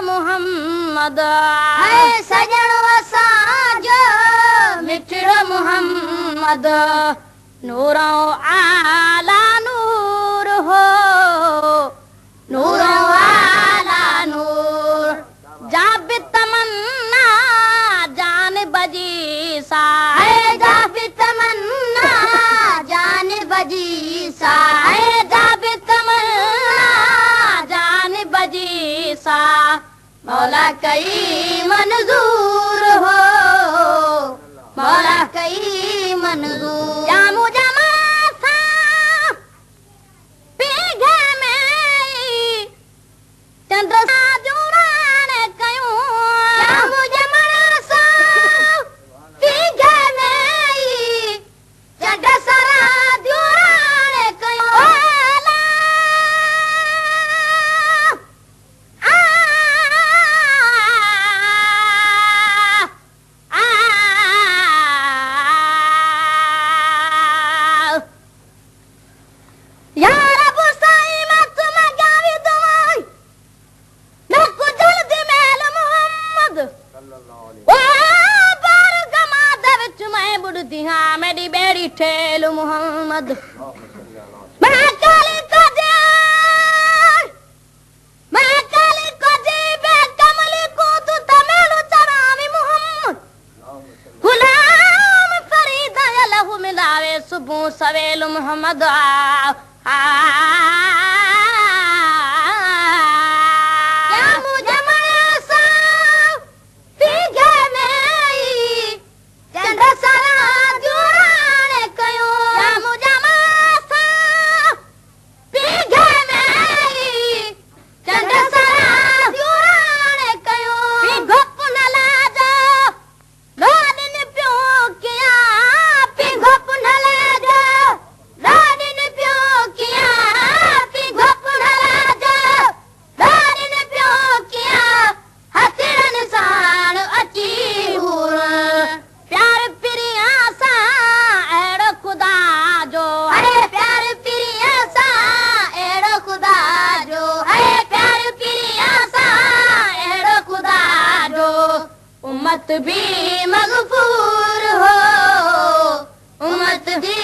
मोहम्मद है सजण असांजो मिठड़ो मोहम्मद नूरो आला नूर हो नूरो आला नूर जाबि तमन्ना जान बजी सा है जाबि तमन्ना जान बजी सा है जाबि तमन्ना जान बजी सा मौला कई मंजूर हो मौला कई मंजूर जामू जमा सा पीघे में चंद्र सा जुड़ान कयूं जामू जमा सा पीघे में चंद्र सरा जुड़ान कयूं मेरी बेड़ी ठेल मोहम्मद मैं काली को जी बे कमली को तू तमेलु चरावी मोहम्मद गुलाम फरीद लहु मिलावे सुबह सवेल मोहम्मद उम्मत भी मगफूर हो उम्मत भी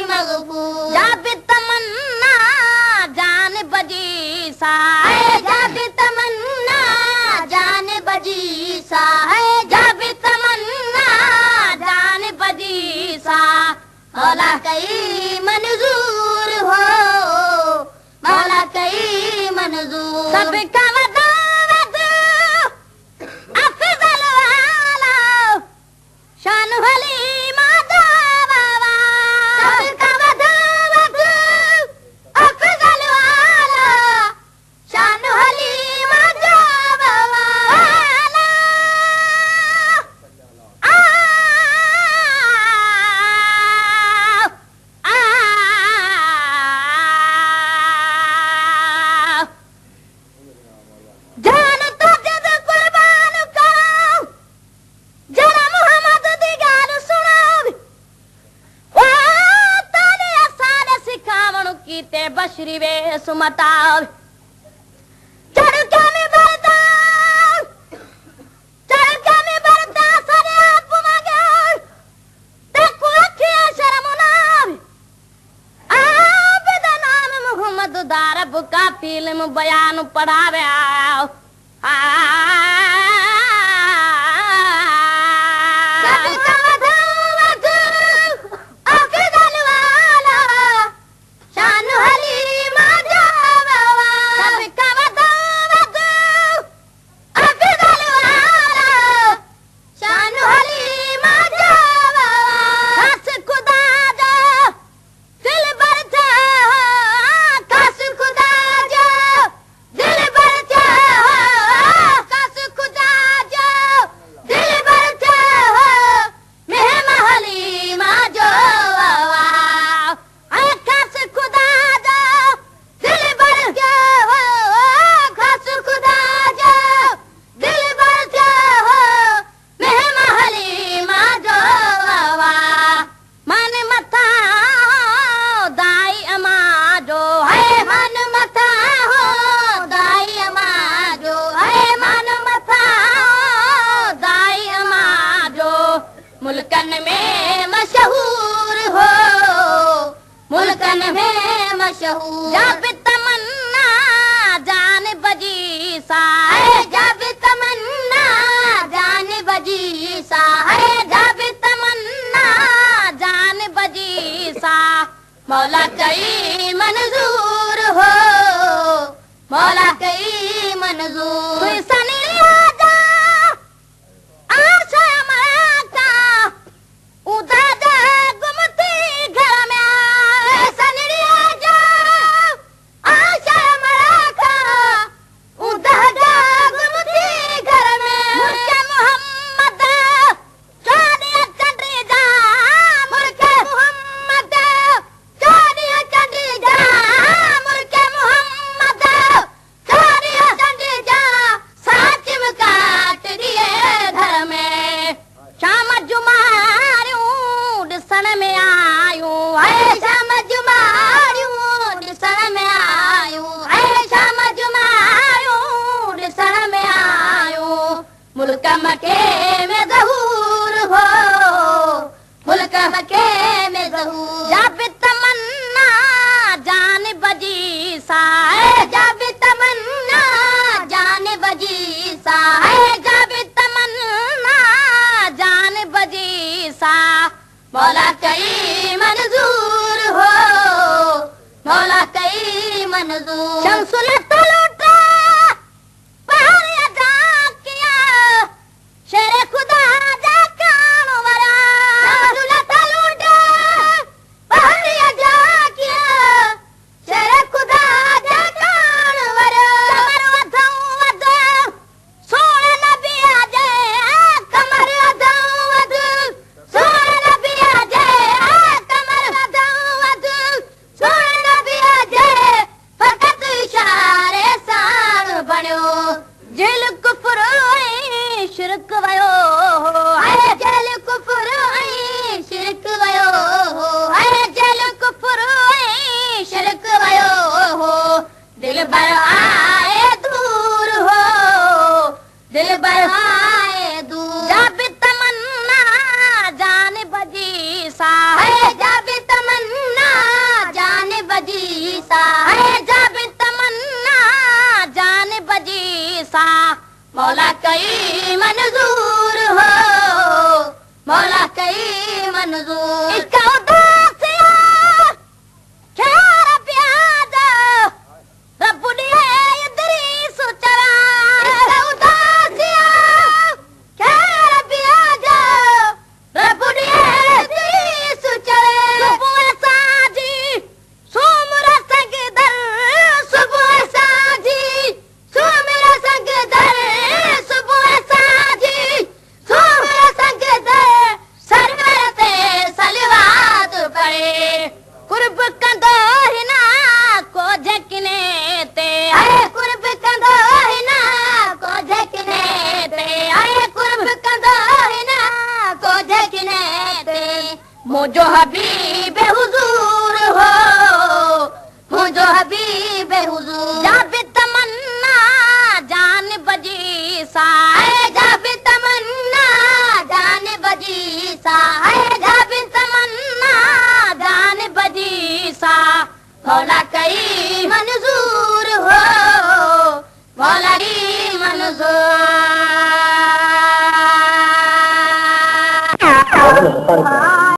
मगफूर जाबि तमन्ना जान बजी सा है जाबि तमन्ना जान बजी सा है जाबि तमन्ना जान बजी सा मौला कई मंजूर हो मौला कई मंजूर सबका शान हली माता बाबा सबका वधावत अफजल वाला शान हली माता बाबा जान तो जिद कुर्बान करो जरा कीते बशरी वे सुमता चढ़ के में बरता सरे आप मगे देखो अखी शर्म नाम आप दा नाम मोहम्मद दारब का फिल्म बयान पढ़ावे मुल्कन में मशहूर हो मुल्कन में मशहूर जब तमन्ना जान बजी सा है जब तमन्ना जान बजी सा है जब तमन्ना जान बजी सा मौला कई मंजूर हो मौला कई मंजूर मुल्क मके में ज़हूर हो मुल्क मके में ज़हूर जब तमन्ना जान बजी सा है जब तमन्ना जान बजी सा है जब तमन्ना जान बजी सा मौला कई मंजूर हो मौला कई मंजूर शमसुल शिरक वयो है जल कुफर ऐं शिरक वयो है जल कुफर ऐं शिरक वयो दिल भर आए दूर हो दिल भर आए दूर जब तमन्ना जान बजी सा है जब तमन्ना जान बजी सा है जब तमन्ना जान बजी सा मौला कई मंजूर हो मौला कई मंजूर इसका उदासिया खैर प्याद रब ने इदरीस चरा इसका उदासिया खैर प्याद रब ने इदरीस चरा सुबह साजी सोमरा संग दर सुबह साजी सोमरा संग दर कुर्ब कंदो हिना को झकने ते अरे कुर्ब कंदो हिना को झकने ते अरे कुर्ब कंदो हिना को झकने ते मुझो हबीब हुजूर हो मुझो हबीब हुजूर जब तमन्ना जान बजी सा है जब तमन्ना जान बजी सा है जब तमन्ना जान बजी सा मौला